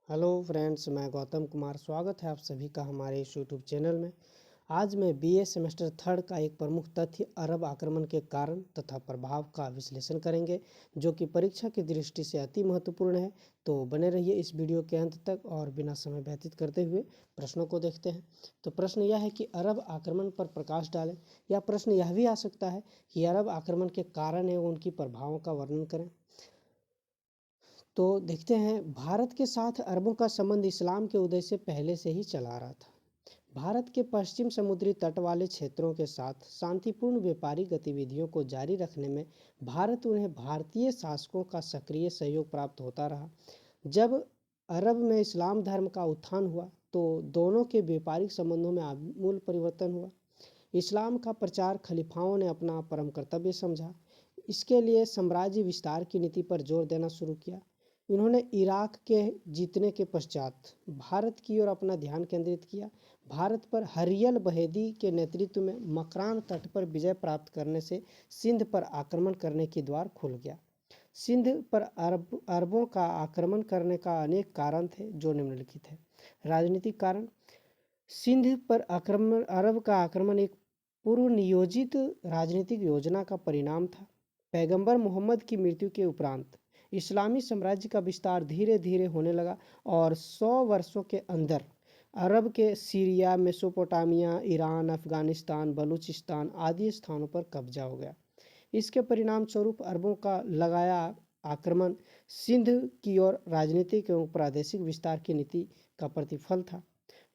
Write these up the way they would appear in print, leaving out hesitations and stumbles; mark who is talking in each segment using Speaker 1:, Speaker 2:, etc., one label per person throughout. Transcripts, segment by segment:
Speaker 1: Hello friends, मैं गौतम कुमार। स्वागत है आप सभी का हमारे इस यूट्यूब चैनल में। आज मैं बीए सेमेस्टर थर्ड का एक प्रमुख तथ्य अरब आक्रमण के कारण तथा प्रभाव का विश्लेषण करेंगे, जो कि परीक्षा की दृष्टि से अति महत्वपूर्ण है। तो बने रहिए इस वीडियो के अंत तक और बिना समय व्यतीत करते हुए प्रश्नों को देखते हैं। तो प्रश्न यह है कि अरब आक्रमण पर प्रकाश डालें, या प्रश्न यह भी आ सकता है कि अरब आक्रमण के कारण एवं उनकी प्रभावों का वर्णन करें। तो देखते हैं, भारत के साथ अरबों का संबंध इस्लाम के उदय से पहले से ही चला आ रहा था। भारत के पश्चिम समुद्री तट वाले क्षेत्रों के साथ शांतिपूर्ण व्यापारिक गतिविधियों को जारी रखने में उन्हें भारतीय शासकों का सक्रिय सहयोग प्राप्त होता रहा। जब अरब में इस्लाम धर्म का उत्थान हुआ तो दोनों के व्यापारिक संबंधों में आमूल परिवर्तन हुआ। इस्लाम का प्रचार खलीफाओं ने अपना परम कर्तव्य समझा। इसके लिए साम्राज्य विस्तार की नीति पर जोर देना शुरू किया। इन्होंने इराक के जीतने के पश्चात भारत की ओर अपना ध्यान केंद्रित किया। भारत पर हरियल बहेदी के नेतृत्व में मकरान तट पर विजय प्राप्त करने से सिंध पर आक्रमण करने की द्वार खुल गया। सिंध पर अरबों का आक्रमण करने का अनेक कारण थे, जो निम्नलिखित है। राजनीतिक कारण: सिंध पर अरब का आक्रमण एक पूर्व नियोजित राजनीतिक योजना का परिणाम था। पैगंबर मोहम्मद की मृत्यु के उपरांत इस्लामी साम्राज्य का विस्तार धीरे धीरे होने लगा और 100 वर्षों के अंदर अरब के Syria, Mesopotamia, Iran, Afghanistan, Balochistan आदि स्थानों पर कब्जा हो गया। इसके परिणाम स्वरूप अरबों का लगाया आक्रमण सिंध की ओर राजनीतिक एवं प्रादेशिक विस्तार की नीति का प्रतिफल था।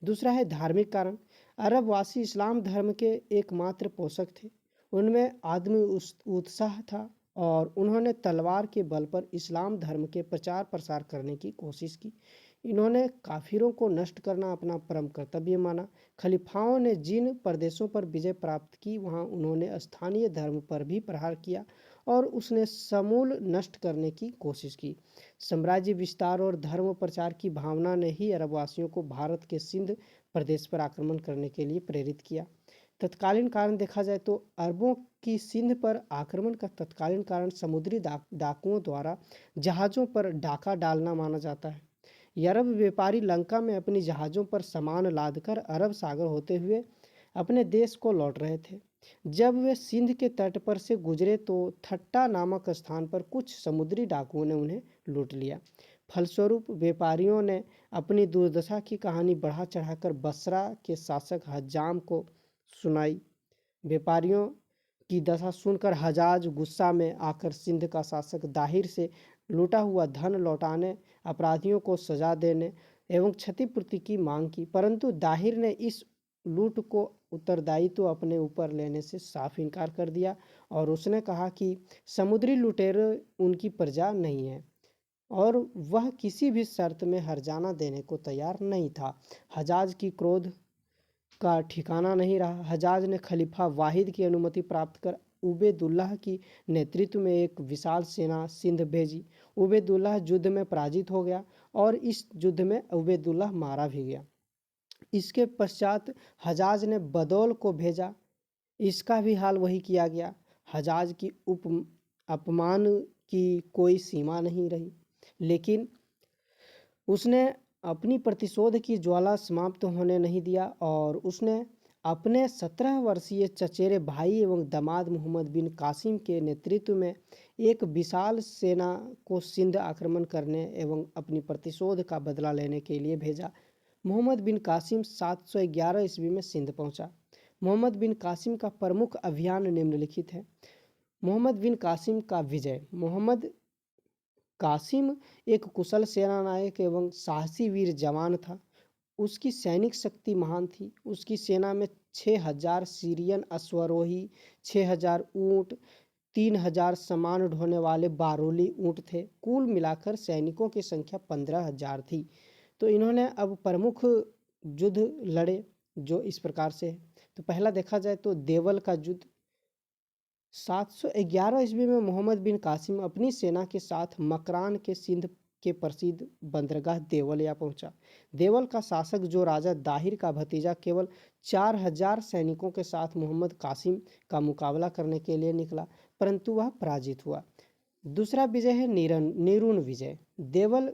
Speaker 1: दूसरा है धार्मिक कारण। अरबवासी इस्लाम धर्म के एकमात्र पोषक थे। उनमें आदमी उत्साह था और उन्होंने तलवार के बल पर इस्लाम धर्म के प्रचार प्रसार करने की कोशिश की। इन्होंने काफिरों को नष्ट करना अपना परम कर्तव्य माना। खलीफाओं ने जिन प्रदेशों पर विजय प्राप्त की, वहां उन्होंने स्थानीय धर्म पर भी प्रहार किया और उसने समूल नष्ट करने की कोशिश की। साम्राज्य विस्तार और धर्म प्रचार की भावना ने ही अरबवासियों को भारत के सिंध प्रदेश पर आक्रमण करने के लिए प्रेरित किया। तत्कालीन कारण देखा जाए तो अरबों की सिंध पर आक्रमण का तत्कालीन कारण समुद्री डाकुओं द्वारा जहाज़ों पर डाका डालना माना जाता है। अरब व्यापारी लंका में अपनी जहाज़ों पर सामान लादकर अरब सागर होते हुए अपने देश को लौट रहे थे। जब वे सिंध के तट पर से गुजरे तो थट्टा नामक स्थान पर कुछ समुद्री डाकुओं ने उन्हें लूट लिया। फलस्वरूप व्यापारियों ने अपनी दुर्दशा की कहानी बढ़ा चढ़ाकर बसरा के शासक हज्जाम को सुनाई। व्यापारियों की दशा सुनकर हजाज गुस्सा में आकर सिंध का शासक दाहिर से लूटा हुआ धन लौटाने, अपराधियों को सजा देने एवं क्षतिपूर्ति की मांग की, परंतु दाहिर ने इस लूट को उत्तरदायित्व अपने ऊपर लेने से साफ इनकार कर दिया और उसने कहा कि समुद्री लुटेरे उनकी प्रजा नहीं है और वह किसी भी शर्त में हर्जाना देने को तैयार नहीं था। हजाज की क्रोध का ठिकाना नहीं रहा। हजाज ने खलीफा वाहिद की अनुमति प्राप्त कर उबैदुल्लाह की नेतृत्व में एक विशाल सेना सिंध भेजी। उबैदुल्लाह युद्ध में पराजित हो गया और इस युद्ध में उबैदुल्लाह मारा भी गया। इसके पश्चात हजाज ने बदौल को भेजा। इसका भी हाल वही किया गया। हजाज की अपमान की कोई सीमा नहीं रही, लेकिन उसने अपनी प्रतिशोध की ज्वाला समाप्त होने नहीं दिया और उसने अपने 17 वर्षीय चचेरे भाई एवं दामाद मोहम्मद बिन कासिम के नेतृत्व में एक विशाल सेना को सिंध आक्रमण करने एवं अपनी प्रतिशोध का बदला लेने के लिए भेजा। मोहम्मद बिन कासिम 711 ईस्वी में सिंध पहुंचा। मोहम्मद बिन कासिम का प्रमुख अभियान निम्नलिखित है। मोहम्मद बिन कासिम का विजय। मोहम्मद कासिम एक कुशल सेनानायक एवं साहसी वीर जवान था। उसकी सैनिक शक्ति महान थी। उसकी सेना में 6000 सीरियन अश्वारोही, 6000 ऊँट, 3000 सामान ढोने वाले बारूली ऊँट थे। कुल मिलाकर सैनिकों की संख्या 15,000 थी। तो इन्होंने अब प्रमुख युद्ध लड़े, जो इस प्रकार से है। तो पहला देखा जाए तो देवल का युद्ध। 711 ईस्वी में मोहम्मद बिन कासिम अपनी सेना के साथ मकरान के सिंध के प्रसिद्ध बंदरगाह देवल पहुंचा। देवल का शासक, जो राजा दाहिर का भतीजा, केवल 4000 सैनिकों के साथ मोहम्मद कासिम का मुकाबला करने के लिए निकला, परंतु वह पराजित हुआ। दूसरा विजय है नीरून विजय। देवल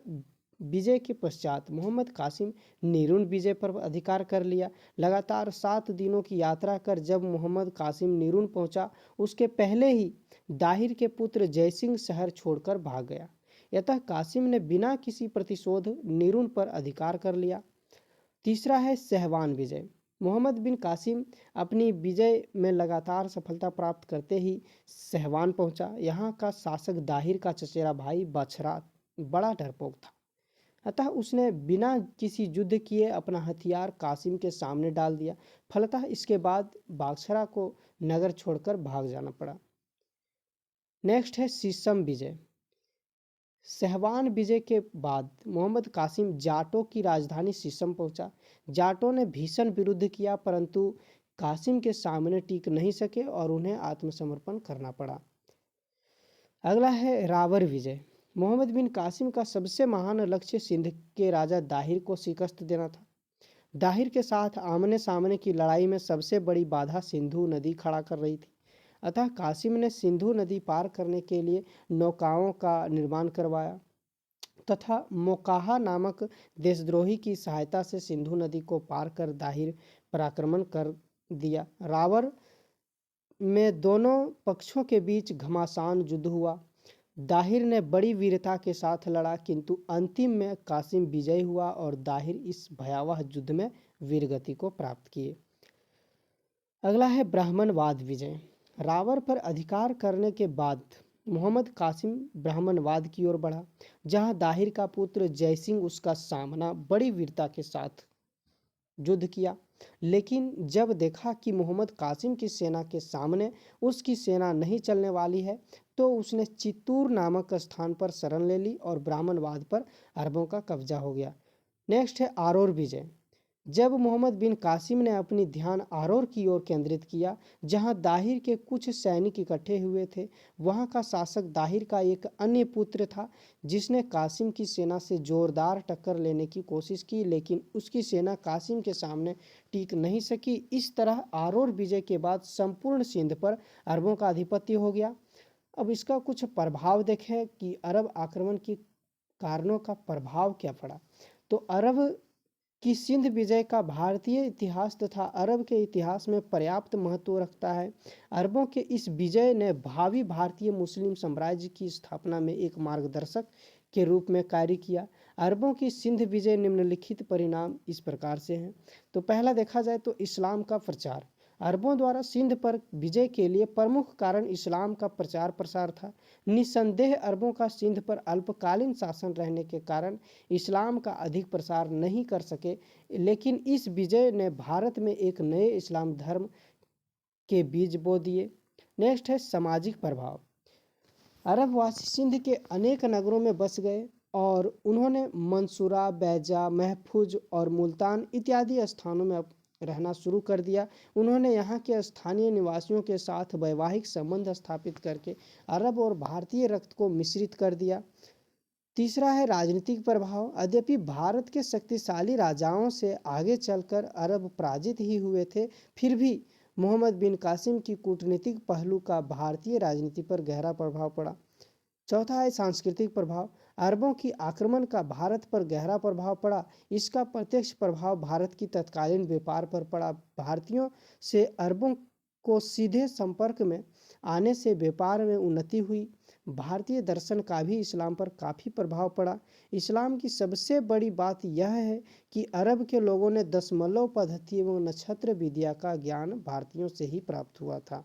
Speaker 1: विजय के पश्चात मोहम्मद कासिम नीरून विजय पर अधिकार कर लिया। लगातार 7 दिनों की यात्रा कर जब मोहम्मद कासिम नीरून पहुंचा, उसके पहले ही दाहिर के पुत्र जयसिंह शहर छोड़कर भाग गया। अतः कासिम ने बिना किसी प्रतिशोध नीरून पर अधिकार कर लिया। तीसरा है सहवान विजय। मोहम्मद बिन कासिम अपनी विजय में लगातार सफलता प्राप्त करते ही सहवान पहुंचा। यहाँ का शासक दाहिर का चचेरा भाई बछरा बड़ा डरपोक था, अतः उसने बिना किसी युद्ध किए अपना हथियार कासिम के सामने डाल दिया। फलतः इसके बाद बाछरा को नगर छोड़कर भाग जाना पड़ा। नेक्स्ट है सीसम विजय। सहवान विजय के बाद मोहम्मद कासिम जाटों की राजधानी सीसम पहुंचा। जाटों ने भीषण विरोध किया, परंतु कासिम के सामने टिक नहीं सके और उन्हें आत्मसमर्पण करना पड़ा। अगला है रावर विजय। मोहम्मद बिन कासिम का सबसे महान लक्ष्य सिंध के राजा दाहिर को शिकस्त देना था। दाहिर के साथ आमने सामने की लड़ाई में सबसे बड़ी बाधा सिंधु नदी खड़ा कर रही थी। अतः कासिम ने सिंधु नदी पार करने के लिए नौकाओं का निर्माण करवाया तथा मोकाहा नामक देशद्रोही की सहायता से सिंधु नदी को पार कर दाहिर पर आक्रमण कर दिया। रावर में दोनों पक्षों के बीच घमासान युद्ध हुआ। दाहिर ने बड़ी वीरता के साथ लड़ा, किंतु अंतिम में कासिम विजयी हुआ और दाहिर इस भयावह युद्ध में वीरगति को प्राप्त किए। अगला है ब्राह्मणवाद विजय। रावर पर अधिकार करने के बाद मोहम्मद कासिम ब्राह्मणवाद की ओर बढ़ा, जहां दाहिर का पुत्र जयसिंह उसका सामना बड़ी वीरता के साथ युद्ध किया। लेकिन जब देखा कि मोहम्मद कासिम की सेना के सामने उसकी सेना नहीं चलने वाली है, तो उसने चित्तूर नामक स्थान पर शरण ले ली और ब्राह्मणवाद पर अरबों का कब्जा हो गया। नेक्स्ट है आरोर विजय। जब मोहम्मद बिन कासिम ने अपनी ध्यान आरोर की ओर केंद्रित किया, जहां दाहिर के कुछ सैनिक इकट्ठे हुए थे, वहां का शासक दाहिर का एक अन्य पुत्र था, जिसने कासिम की सेना से जोरदार टक्कर लेने की कोशिश की, लेकिन उसकी सेना कासिम के सामने टिक नहीं सकी। इस तरह आरोर विजय के बाद संपूर्ण सिंध पर अरबों का आधिपत्य हो गया। अब इसका कुछ प्रभाव देखें कि अरब आक्रमण के कारणों का प्रभाव क्या पड़ा। तो अरब कि सिंध विजय का भारतीय इतिहास तथा अरब के इतिहास में पर्याप्त महत्व रखता है। अरबों के इस विजय ने भावी भारतीय मुस्लिम साम्राज्य की स्थापना में एक मार्गदर्शक के रूप में कार्य किया। अरबों की सिंध विजय निम्नलिखित परिणाम इस प्रकार से हैं। तो पहला देखा जाए तो इस्लाम का प्रचार। अरबों द्वारा सिंध पर विजय के लिए प्रमुख कारण इस्लाम का प्रचार प्रसार था। निस्संदेह अरबों का सिंध पर अल्पकालीन शासन रहने के कारण इस्लाम का अधिक प्रसार नहीं कर सके, लेकिन इस विजय ने भारत में एक नए इस्लाम धर्म के बीज बो दिए। नेक्स्ट है सामाजिक प्रभाव। अरबवासी सिंध के अनेक नगरों में बस गए और उन्होंने मंसूरा, बैजा, महफूज और मुल्तान इत्यादि स्थानों में रहना शुरू कर दिया। उन्होंने यहाँ के स्थानीय निवासियों के साथ वैवाहिक संबंध स्थापित करके अरब और भारतीय रक्त को मिश्रित कर दिया। तीसरा है राजनीतिक प्रभाव। यद्यपि भारत के शक्तिशाली राजाओं से आगे चलकर अरब पराजित ही हुए थे, फिर भी मोहम्मद बिन कासिम की कूटनीतिक पहलू का भारतीय राजनीति पर गहरा प्रभाव पड़ा। चौथा है सांस्कृतिक प्रभाव। अरबों की आक्रमण का भारत पर गहरा प्रभाव पड़ा। इसका प्रत्यक्ष प्रभाव भारत की तत्कालीन व्यापार पर पड़ा। भारतीयों से अरबों को सीधे संपर्क में आने से व्यापार में उन्नति हुई। भारतीय दर्शन का भी इस्लाम पर काफ़ी प्रभाव पड़ा। इस्लाम की सबसे बड़ी बात यह है कि अरब के लोगों ने दशमलव पद्धति एवं नक्षत्र विद्या का ज्ञान भारतीयों से ही प्राप्त हुआ था।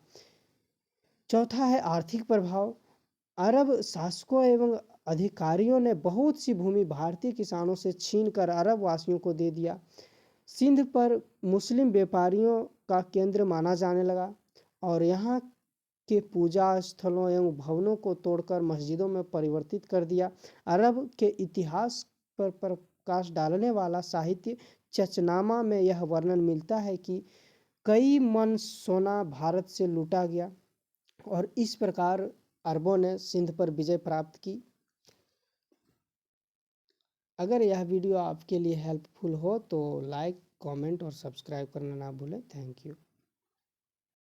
Speaker 1: चौथा है आर्थिक प्रभाव। अरब शासकों एवं अधिकारियों ने बहुत सी भूमि भारतीय किसानों से छीनकर अरब वासियों को दे दिया। सिंध पर मुस्लिम व्यापारियों का केंद्र माना जाने लगा और यहाँ के पूजा स्थलों एवं भवनों को तोड़कर मस्जिदों में परिवर्तित कर दिया। अरब के इतिहास पर प्रकाश डालने वाला साहित्य चचनामा में यह वर्णन मिलता है कि कई मन सोना भारत से लूटा गया और इस प्रकार अरबों ने सिंध पर विजय प्राप्त की। अगर यह वीडियो आपके लिए हेल्पफुल हो तो लाइक, कमेंट और सब्सक्राइब करना ना भूलें। Thank you.